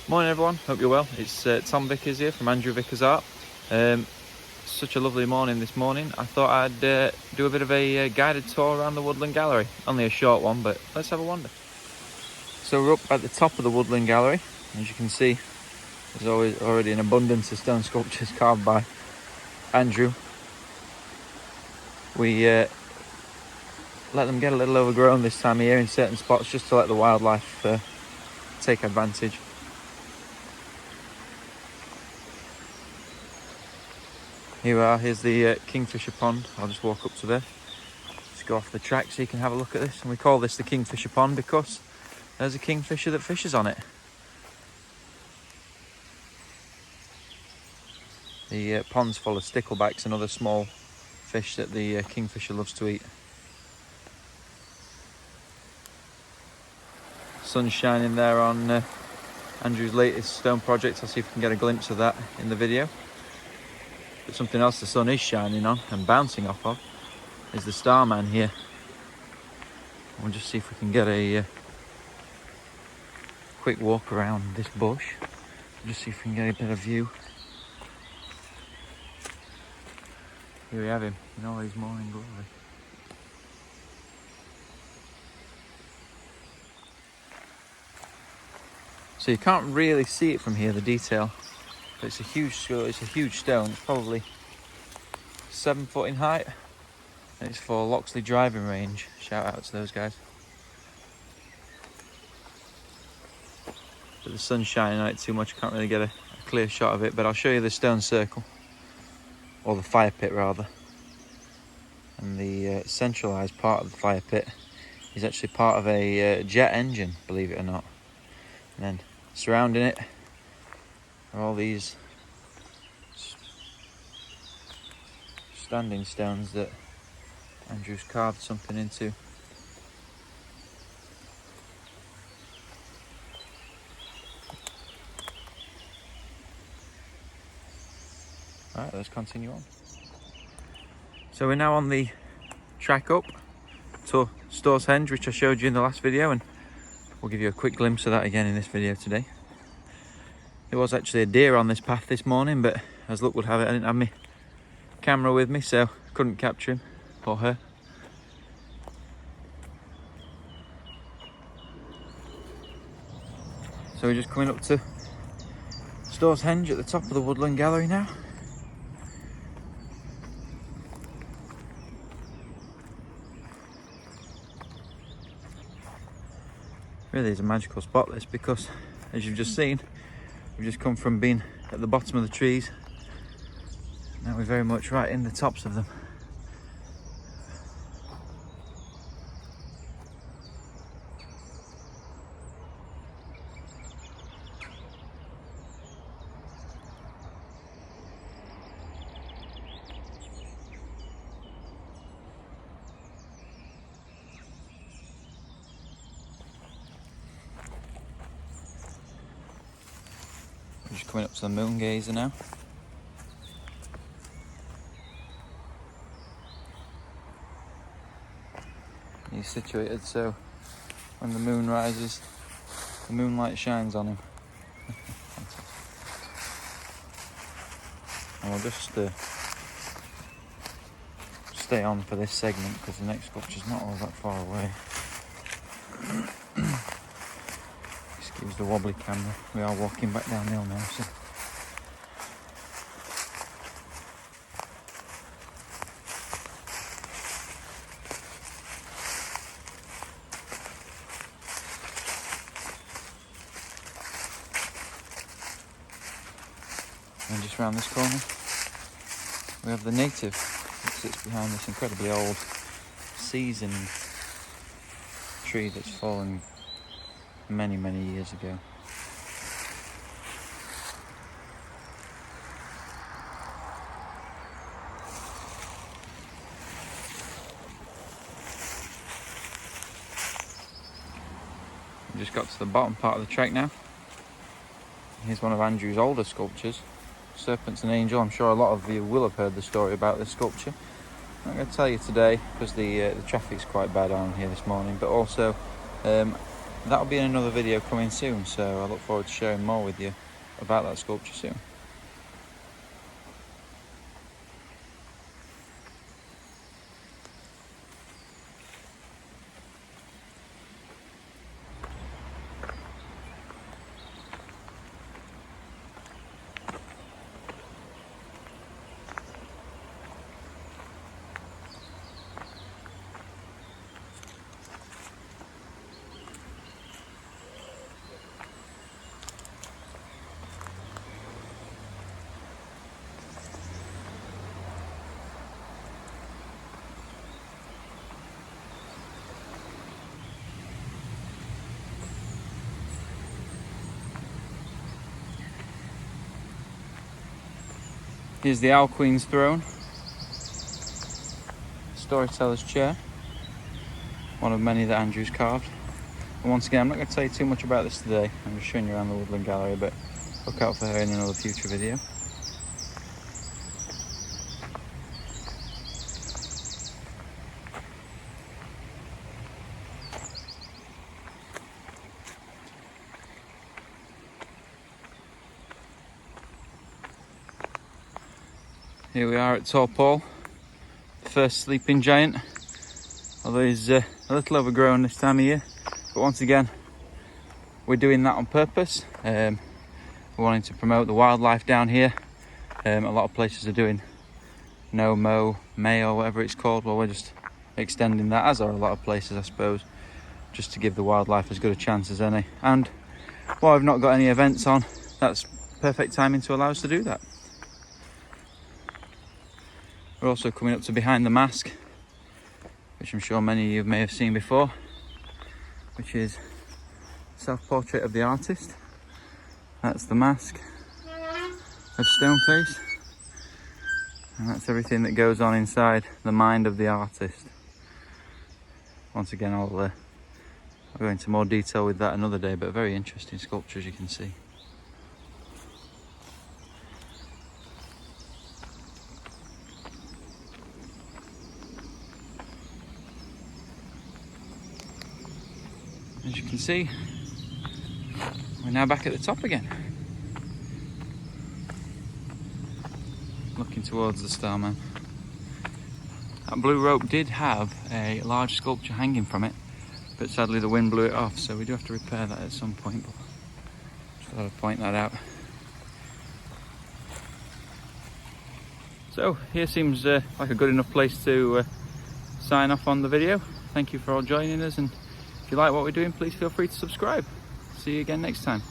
Morning everyone, hope you're well. It's Tom Vickers here from Andrew Vickers Art. Such a lovely morning this morning. I thought I'd do a bit of a guided tour around the Woodland Gallery. Only a short one, but let's have a wander. So we're up at the top of the Woodland Gallery. As you can see, there's already an abundance of stone sculptures carved by Andrew. We let them get a little overgrown this time of year in certain spots, just to let the wildlife take advantage. Here we are, here's the Kingfisher Pond. I'll just walk up to there. Just go off the track so you can have a look at this. And we call this the Kingfisher Pond because there's a kingfisher that fishes on it. The pond's full of sticklebacks and other small fish that the kingfisher loves to eat. Sun's shining there on Andrew's latest stone project. I'll see if we can get a glimpse of that in the video. But something else the sun is shining on and bouncing off of is the Starman here. We'll just see if we can get a quick walk around this bush. Just see if we can get a bit of view. Here we have him in all his morning glory. So you can't really see it from here, the detail. But it's a huge stone. It's probably 7 foot in height. And it's for Loxley Driving Range. Shout out to those guys. But the sun's shining on it too much. Can't really get a clear shot of it. But I'll show you the stone circle. Or the fire pit rather. And the centralised part of the fire pit is actually part of a jet engine, believe it or not. And then surrounding it are all these standing stones that Andrew's carved something into. Alright, let's continue on. So we're now on the track up to Storrs, which I showed you in the last video, and we'll give you a quick glimpse of that again in this video today. There was actually a deer on this path this morning, but as luck would have it, I didn't have my camera with me, so couldn't capture him or her. So we're just coming up to Storrs at the top of the Woodland Gallery now. Really is a magical spot this, because as you've just seen, we've just come from being at the bottom of the trees. Now we're very much right in the tops of them. We're just coming up to the moon gazer now. He's situated so when the moon rises, the moonlight shines on him. And we'll just stay on for this segment because the next sculpture's not all that far away. Excuse the wobbly camera. We are walking back downhill now, so. And just round this corner, we have the native that sits behind this incredibly old, seasoned tree that's fallen many, many years ago. We just got to the bottom part of the track now. Here's one of Andrew's older sculptures, Serpents and Angel. I'm sure a lot of you will have heard the story about this sculpture. I'm not going to tell you today because the traffic's quite bad on here this morning, but also that'll be in another video coming soon, so I look forward to sharing more with you about that sculpture soon. Here's the Owl Queen's throne, storyteller's chair, one of many that Andrew's carved. And once again, I'm not going to tell you too much about this today, I'm just showing you around the Woodland Gallery, but look out for her in another future video. Here we are at Tall Paul, the first sleeping giant, although he's a little overgrown this time of year, but once again we're doing that on purpose. We're wanting to promote the wildlife down here. A lot of places are doing no mow, May or whatever it's called, well we're just extending that, as are a lot of places I suppose, just to give the wildlife as good a chance as any. And while I've not got any events on, that's perfect timing to allow us to do that. We're also coming up to behind the mask, which I'm sure many of you may have seen before, which is self-portrait of the artist. That's the mask of Stoneface, and that's everything that goes on inside the mind of the artist. Once again, I'll go into more detail with that another day, but a very interesting sculpture, as you can see. As you can see, we're now back at the top again, looking towards the Starman. That blue rope did have a large sculpture hanging from it, but sadly the wind blew it off, so we do have to repair that at some point, but just thought I'd point that out. So here seems like a good enough place to sign off on the video. Thank you for all joining us, and if you like what we're doing, please feel free to subscribe. See you again next time.